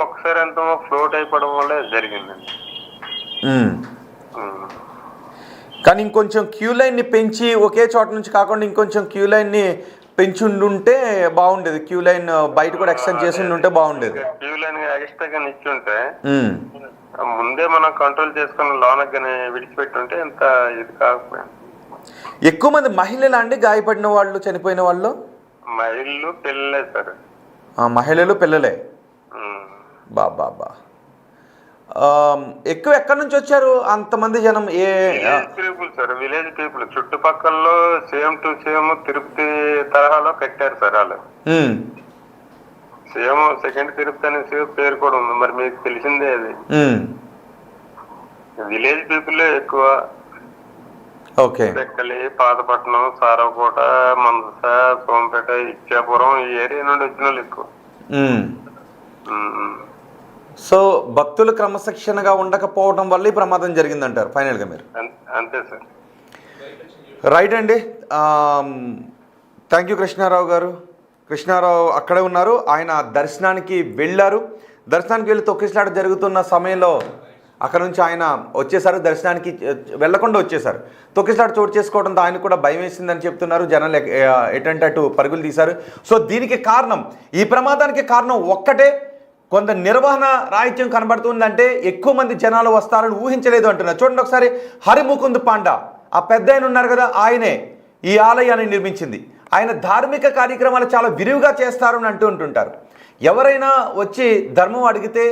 ఒకసారి అంతా ఫ్లోట్ అయిపోవడం వల్ల జరిగిందండి. కానీ ఇంకొంచెం క్యూ లైన్ని పెంచి ఒకే చోట నుంచి కాకుండా ఇంకొంచెం క్యూ లైన్ని పెంచుండుంటే బాగుండేది. క్యూ లైన్ బయట కూడా ఎక్స్టెండ్ చేసి ఉంటే బాగుండేది. క్యూ లైన్ ఎక్స్ట్రాగా నిచ్చుంటే ముందే మనం కంట్రోల్ చేసుకుని లోనగానే విడిచిపెట్టుంటే ఎంత ఇది కాకపోయింది. ఎక్కువ మంది మహిళలు అండి గాయపడిన వాళ్ళు, చనిపోయిన వాళ్ళు? మహిళలు పిల్లలే సార్. మహిళలు పిల్లలే. బాబా ఎక్కువ ఎక్కడి నుంచి వచ్చారు అంతమంది జనం? People sir, village people. చుట్టుపక్కల సేమ్ టు సేమ్ తిరుపతి తరహాలో కట్టారు సార్ వాళ్ళు. సేమ్ సెకండ్ తిరుపతి అనే పేరు కూడా ఉంది, మరి మీకు తెలిసిందే అది. విలేజ్ పీపుల్ ఎక్కువ. చెక్కలి, పాతపట్నం, సారవకోట, మందస, సోంపేట, ఇచ్చాపురం ఈ ఏరియా నుండి వచ్చిన వాళ్ళు ఎక్కువ. సో భక్తులు క్రమశిక్షణగా ఉండకపోవడం వల్ల ఈ ప్రమాదం జరిగిందంటారు ఫైనల్గా మీరు? అంతే సార్. రైట్ అండి. థ్యాంక్ యూ కృష్ణారావు గారు. కృష్ణారావు అక్కడే ఉన్నారు. ఆయన దర్శనానికి వెళ్ళారు. దర్శనానికి వెళ్ళి తొక్కిసలాట జరుగుతున్న సమయంలో అక్కడ నుంచి ఆయన వచ్చేసారు. దర్శనానికి వెళ్లకుండా వచ్చేసారు. తొక్కిసలాట చోటు చేసుకోవడంతో ఆయన కూడా భయం వేసిందని చెప్తున్నారు. జనాలు ఎటంటే అటు పరుగులు తీశారు. సో దీనికి కారణం, ఈ ప్రమాదానికి కారణం ఒక్కటే, కొంత నిర్వహణ రాహిత్యం కనబడుతుందంటే ఎక్కువ మంది జనాలు వస్తారని ఊహించలేదు అంటున్నారు. చూడండి ఒకసారి, హరిముకుంద్ పాండా ఆ పెద్ద ఆయన ఉన్నారు కదా, ఆయనే ఈ ఆలయాన్ని నిర్మించింది. ఆయన ధార్మిక కార్యక్రమాలు చాలా విరివిగా చేస్తారు అని ఉంటుంటారు. ఎవరైనా వచ్చి ధర్మం అడిగితే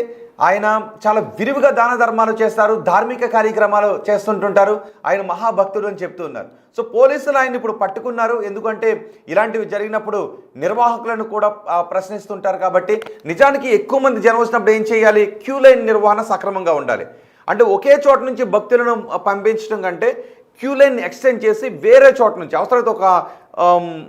ఆయన చాలా విరివిగా దాన ధర్మాలు చేస్తారు, ధార్మిక కార్యక్రమాలు చేస్తుంటుంటారు. ఆయన మహాభక్తుడు అని చెప్తూ ఉన్నారు. సో పోలీసులు ఆయన ఇప్పుడు పట్టుకున్నారు. ఎందుకంటే ఇలాంటివి జరిగినప్పుడు నిర్వాహకులను కూడా ప్రశ్నిస్తుంటారు కాబట్టి. నిజానికి ఎక్కువ మంది జనం వచ్చినప్పుడు ఏం చేయాలి? క్యూ లైన్ నిర్వహణ సక్రమంగా ఉండాలి. అంటే ఒకే చోట నుంచి భక్తులను పంపించడం కంటే క్యూ లైన్ ఎక్స్టెండ్ చేసి వేరే చోట నుంచి, అవసరమైతే ఒక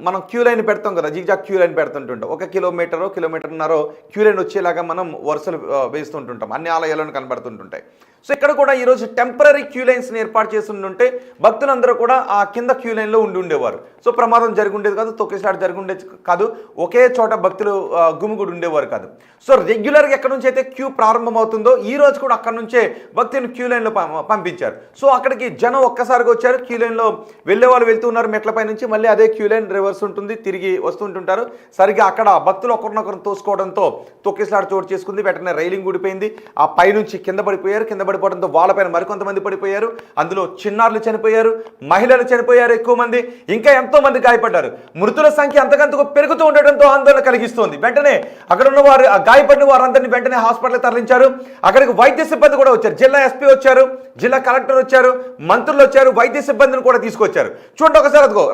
మనం క్యూ లైన్ పెడతాం కదా, జిగ్జాగ్ క్యూ లైన్ పెడుతుంటుంటాం. 1 కిలోమీటరో కిలోమీటర్న్నరో క్యూ లైన్ వచ్చేలాగా మనం వరుసలు వేస్తుంటుంటాం. అన్ని ఆలయాలను కనబడుతుంటుంటాయి. సో ఇక్కడ కూడా ఈరోజు టెంపరీ క్యూ లైన్స్ని ఏర్పాటు చేసి ఉంటే భక్తులందరూ కూడా ఆ కింద క్యూ లైన్లో ఉండేవారు. సో ప్రమాదం జరిగి ఉండేది కాదు, తొక్కిసలాట జరిగి ఉండేది కాదు, ఒకే చోట భక్తులు గుమిగుడు ఉండేవారు కాదు. సో రెగ్యులర్గా ఎక్కడి నుంచి అయితే క్యూ ప్రారంభమవుతుందో ఈ రోజు కూడా అక్కడ నుంచే భక్తులను క్యూ లైన్లో పంపించారు. సో అక్కడికి జనం ఒక్కసారిగా వచ్చారు. క్యూ లైన్లో వెళ్ళే వాళ్ళు వెళ్తున్నారు మెట్లపై నుంచి, మళ్ళీ అదే క్యూ లైన్ రివర్స్ ఉంటుంది, తిరిగి వస్తుంటుంటారు. సరిగ్గా అక్కడ భక్తులు ఒకరినొకరు తోసుకోవడంతో తొక్కిసలాట చోటు చేసుకుంది. వెంటనే రైలింగ్ ఊడిపోయింది. ఆ పైనుంచి కింద పడిపోయారు. కింద పడిపోవడంతో వాళ్ళపైన మరికొంతమంది పడిపోయారు. అందులో చిన్నారులు చనిపోయారు, మహిళలు చనిపోయారు ఎక్కువ మంది, ఇంకా ఎంతో మంది గాయపడ్డారు. మృతుల సంఖ్య అంతకంతకు పెరుగుతూ ఉండడంతో ఆందోళన కలిగిస్తోంది. వెంటనే అక్కడ ఉన్న వారు, గాయపడిన వారందరినీ వెంటనే హాస్పిటల్కి తరలించారు. అక్కడికి వైద్య సిబ్బంది కూడా వచ్చారు. జిల్లా ఎస్పీ వచ్చారు, జిల్లా కలెక్టర్ వచ్చారు, మంత్రులు వచ్చారు, వైద్య సిబ్బందిని కూడా తీసుకొచ్చారు. చూడండి ఒకసారి, అదిగో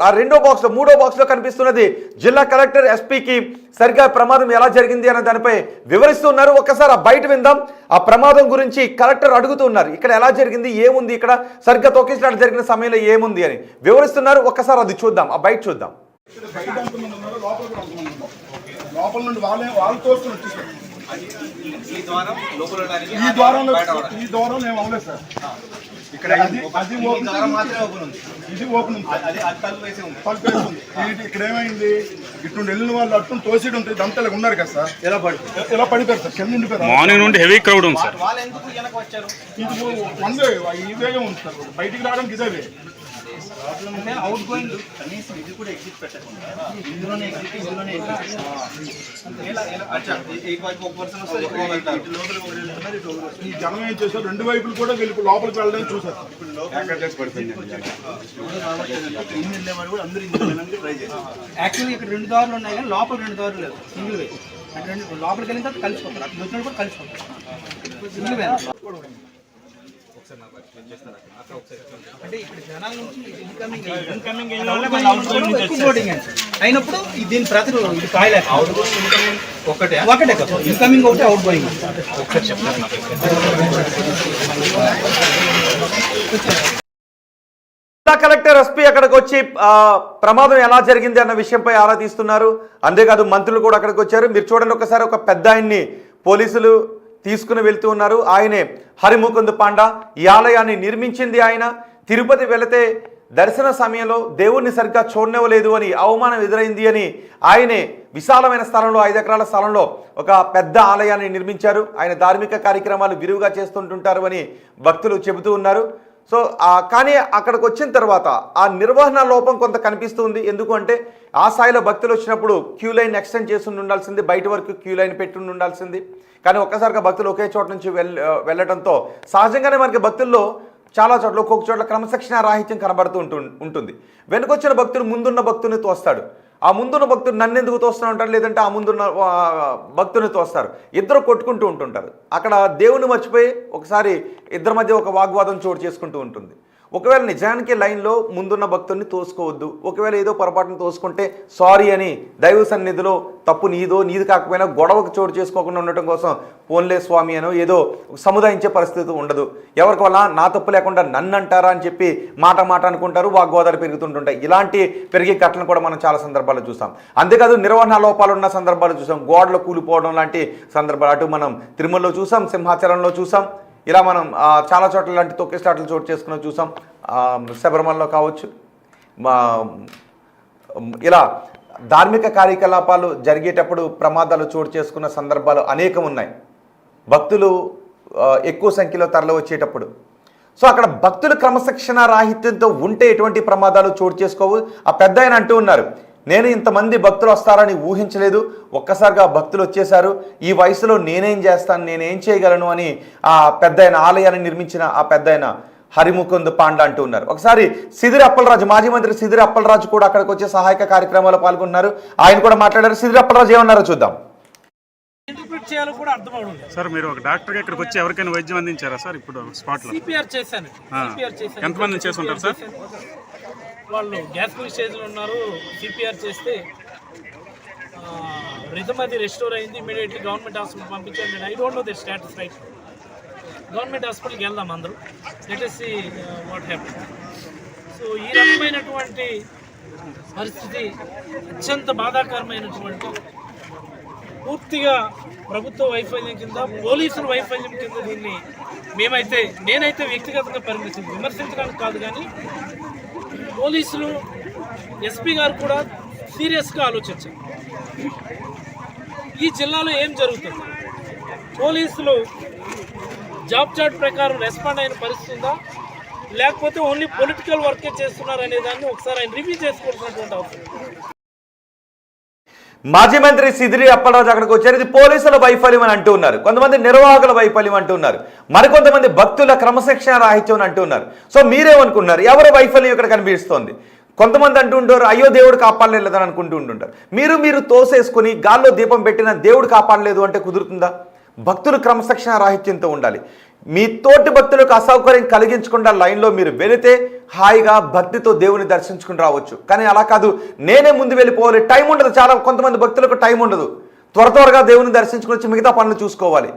ఆ మూడో బాక్స్లో కనిపిస్తున్నది జిల్లా కలెక్టర్ ఎస్పీకి సరిగ్గా ప్రమాదం ఎలా జరిగింది అనే దానిపై వివరిస్తున్నారు. ఒక్కసారి ఆ బయట విందాం. ఆ ప్రమాదం గురించి కలెక్టర్ అడుగుతున్నారు, ఇక్కడ ఎలా జరిగింది, ఏముంది, ఇక్కడ సరిగ్గా తొక్కిసలాట జరిగిన సమయంలో ఏముంది అని వివరిస్తున్నారు. ఒక్కసారి అది చూద్దాం, ఆ బయట చూద్దాం. ఇక్కడ ఏమైంది, ఇటు వెళ్ళిన వాళ్ళు అట్టు తోసేది ఉంటుంది, దంతలు ఉన్నారు కదా సార్, ఎలా పడిపోయారు సార్, కింద ఉండిపోయారు. మార్నింగ్ నుండి హెవీ క్రౌడ్ ఉంది సార్. ఇది వన్ వే, ఈ వేగా ఉంది సార్, బయటికి రావడానికి ఇదే వే. అవుట్ గోయింగ్ కనీసం ఇది కూడా ఎగ్జిట్ పెట్టకుండా ఇందులోనే ఎగ్జిట్, ఇందులోనే ఈ జనం ఏం చేశారు, 2 వైపులు కూడా వెళ్ళి లోపలికి వెళ్ళడానికి చూసారు. యాక్చువల్లీ ఇక్కడ 2 దారులు ఉన్నాయి కానీ లోపల 2 దారులు లేదు, సింగిల్ వే. అంటే లోపలికి వెళ్ళిన తర్వాత కలిసిపోతారు, అక్కడ వచ్చినప్పుడు కూడా కలిసిపోతారు, సింగిల్ వే. అంటే ఇక్కడ జనాల నుంచి ఇన్కమింగ్ అయినప్పుడు దీని ప్రతి ఇది కాయలే ఒకటే కదా, ఇన్కమింగ్ ఒకటి, అవుట్ గోయింగ్ ఒకటి. జిల్లా కలెక్టర్ ఎస్పీ అక్కడికి వచ్చి ప్రమాదం ఎలా జరిగింది అన్న విషయంపై ఆరా తీస్తున్నారు. అంతేకాదు మంత్రులు కూడా అక్కడికి వచ్చారు. మీరు చూడండి ఒకసారి, ఒక పెద్ద ఆయన్ని పోలీసులు తీసుకుని వెళ్తూ ఉన్నారు. ఆయనే హరిముకుంద్ పాండా. ఈ ఆలయాన్ని నిర్మించింది ఆయన. తిరుపతి వెళితే దర్శన సమయంలో దేవుణ్ణి సరిగ్గా చూడనివ్వలేదు అని అవమానం ఎదురైంది అని ఆయనే విశాలమైన స్థలంలో 5 ఎకరాల స్థలంలో ఒక పెద్ద ఆలయాన్ని నిర్మించారు. ఆయన ధార్మిక కార్యక్రమాలు విరివిగా చేస్తుంటుంటారు అని భక్తులు చెబుతూ ఉన్నారు. సో కానీ అక్కడికి వచ్చిన తర్వాత ఆ నిర్వహణ లోపం కొంత కనిపిస్తుంది. ఎందుకంటే ఆ స్థాయిలో భక్తులు వచ్చినప్పుడు క్యూ లైన్ ఎక్స్టెండ్ చేసి ఉండాల్సింది, బయట వరకు క్యూ లైన్ పెట్టి ఉండాల్సింది. కానీ ఒక్కసారిగా భక్తులు ఒకే చోట నుంచి వెళ్ళడంతో సహజంగానే మనకి భక్తుల్లో చాలా చోట్ల ఒక్కొక్క చోట్ల క్రమశిక్షణ రాహిత్యం కనబడుతూ ఉంటుంది. వెనుకొచ్చిన భక్తుడు ముందున్న భక్తుని తోస్తాడు. ఆ ముందున్న భక్తుడు నన్ను ఎందుకు తోస్తూ ఉంటారు, లేదంటే ఆ ముందున్న భక్తుని తోస్తారు. ఇద్దరు కొట్టుకుంటూ ఉంటుంటారు. అక్కడ దేవుని మర్చిపోయి ఒకసారి ఇద్దరి మధ్య ఒక వాగ్వాదం చోటు చేసుకుంటూ ఉంటుంది. ఒకవేళ నిజానికి లైన్లో ముందున్న భక్తుడిని తోసుకోవద్దు. ఒకవేళ ఏదో పొరపాటును తోసుకుంటే సారీ అని దైవ సన్నిధిలో తప్పు నీది కాకపోయినా గొడవకు చోటు చేసుకోకుండా ఉండటం కోసం పోన్లే స్వామి అనో ఏదో సముదాయించే పరిస్థితి ఉండదు. ఎవరికి వల్ల నా తప్పు లేకుండా నన్ను అంటారా అని చెప్పి మాట అనుకుంటారు, వాగ్వాదాలు పెరుగుతుంటుంటాయి. ఇలాంటి పెరిగే ఘటనలు కూడా మనం చాలా సందర్భాలు చూసాం. అంతేకాదు నిర్వహణ లోపాలు ఉన్న సందర్భాలు చూసాం. గోడలు కూలిపోవడం లాంటి సందర్భాలు అటు మనం తిరుమలలో చూసాం, సింహాచలంలో చూసాం. ఇలా మనం చాలా చోట్ల లాంటి తొక్కిస్లాట్లు చోటు చేసుకుని చూసాం. శబరిమలలో కావచ్చు. ఇలా ధార్మిక కార్యకలాపాలు జరిగేటప్పుడు ప్రమాదాలు చోటు చేసుకున్న సందర్భాలు అనేకం ఉన్నాయి. భక్తులు ఎక్కువ సంఖ్యలో తరలి వచ్చేటప్పుడు. సో అక్కడ భక్తులు క్రమశిక్షణ రాహిత్యంతో ఉంటే ఎటువంటి ప్రమాదాలు చోటు చేసుకోవు. ఆ పెద్ద ఆయన అంటూ ఉన్నారు, నేను ఇంతమంది భక్తులు వస్తారని ఊహించలేదు, ఒక్కసారిగా భక్తులు వచ్చేశారు, ఈ వయసులో నేనేం చేస్తాను, నేనేం చేయగలను అని ఆ పెద్ద ఆయన ఆలయాన్ని నిర్మించిన ఆ పెద్ద ఆయన హరిముకుంద్ పాండా అంటూ ఉన్నారు. ఒకసారి సిదిరి అప్పలరాజు, మాజీ మంత్రి సిదిరి అప్పలరాజు కూడా అక్కడికి వచ్చే సహాయక కార్యక్రమాల్లో పాల్గొన్నారు. ఆయన కూడా మాట్లాడారు. సిదిరి అప్పలరాజు ఏమన్నారో చూద్దాం. సార్ మీరు ఒక డాక్టర్గా ఇక్కడికి వచ్చి ఎవరికైనా వైద్యం అందించారా సార్? ఇప్పుడు స్పాట్లో సిపిఆర్ చేశాను. ఎంతమంది చేస్తుంటారు సార్? వాళ్ళు గ్యాస్ట్రిక్ స్టేజ్లో ఉన్నారు. సిపిఆర్ చేస్తే రిథమ్ అది రెస్టోర్ అయింది. ఇమీడియట్లీ గవర్నమెంట్ హాస్పిటల్ పంపించాను. I don't know the status right. Government హాస్పిటల్కి వెళ్దాం అందరూ. Let us see what happen. So ఈ రకమైనటువంటి పరిస్థితి అత్యంత బాధాకరమైనటువంటి, పూర్తిగా ప్రభుత్వ వైఫల్యం కింద, పోలీసుల వైఫల్యం కింద దీన్ని నేనైతే వ్యక్తిగతంగా విమర్శించడానికి కాదు, కానీ పోలీసులు, ఎస్పీ గారు కూడా సీరియస్గా ఆలోచించారు. ఈ జిల్లాలో ఏం జరుగుతుంది, పోలీసులు జాబ్ చార్ట్ ప్రకారం రెస్పాండ్ అయిన పరిస్థితి ఉందా, లేకపోతే ఓన్లీ పొలిటికల్ వర్కే చేస్తున్నారు అనే దాన్ని ఒకసారి ఆయన రివ్యూ చేసుకోవాల్సినటువంటి అవసరం. మాజీ మంత్రి సిదిరి అప్పలరాజు అక్కడికి వచ్చారు. ఇది పోలీసుల వైఫల్యం అని అంటూ ఉన్నారు, కొంతమంది నిర్వాహకుల వైఫల్యం అంటూ ఉన్నారు, మరికొంతమంది భక్తుల క్రమశిక్షణ రాహిత్యం అంటూ ఉన్నారు. సో మీరేమనుకున్నారు, ఎవరి వైఫల్యం ఇక్కడ కనిపిస్తోంది? కొంతమంది అంటూ ఉంటారు, అయ్యో దేవుడు కాపాడలేదని అనుకుంటూ ఉంటుంటారు. మీరు తోసేసుకుని గాల్లో దీపం పెట్టిన దేవుడు కాపాడలేదు అంటే కుదురుతుందా? భక్తులు క్రమశిక్షణ రాహిత్యంతో ఉండాలి. మీ తోటి భక్తులకు అసౌకర్యం కలిగించకుండా లైన్లో మీరు వెళితే హాయిగా భక్తితో దేవుని దర్శించుకుని రావచ్చు. కానీ అలా కాదు, నేనే ముందు వెళ్ళిపోవాలి, టైం ఉండదు. కొంతమంది భక్తులకు టైం ఉండదు, త్వరగా దేవుని దర్శించుకుని వచ్చి మిగతా పనులు చూసుకోవాలి.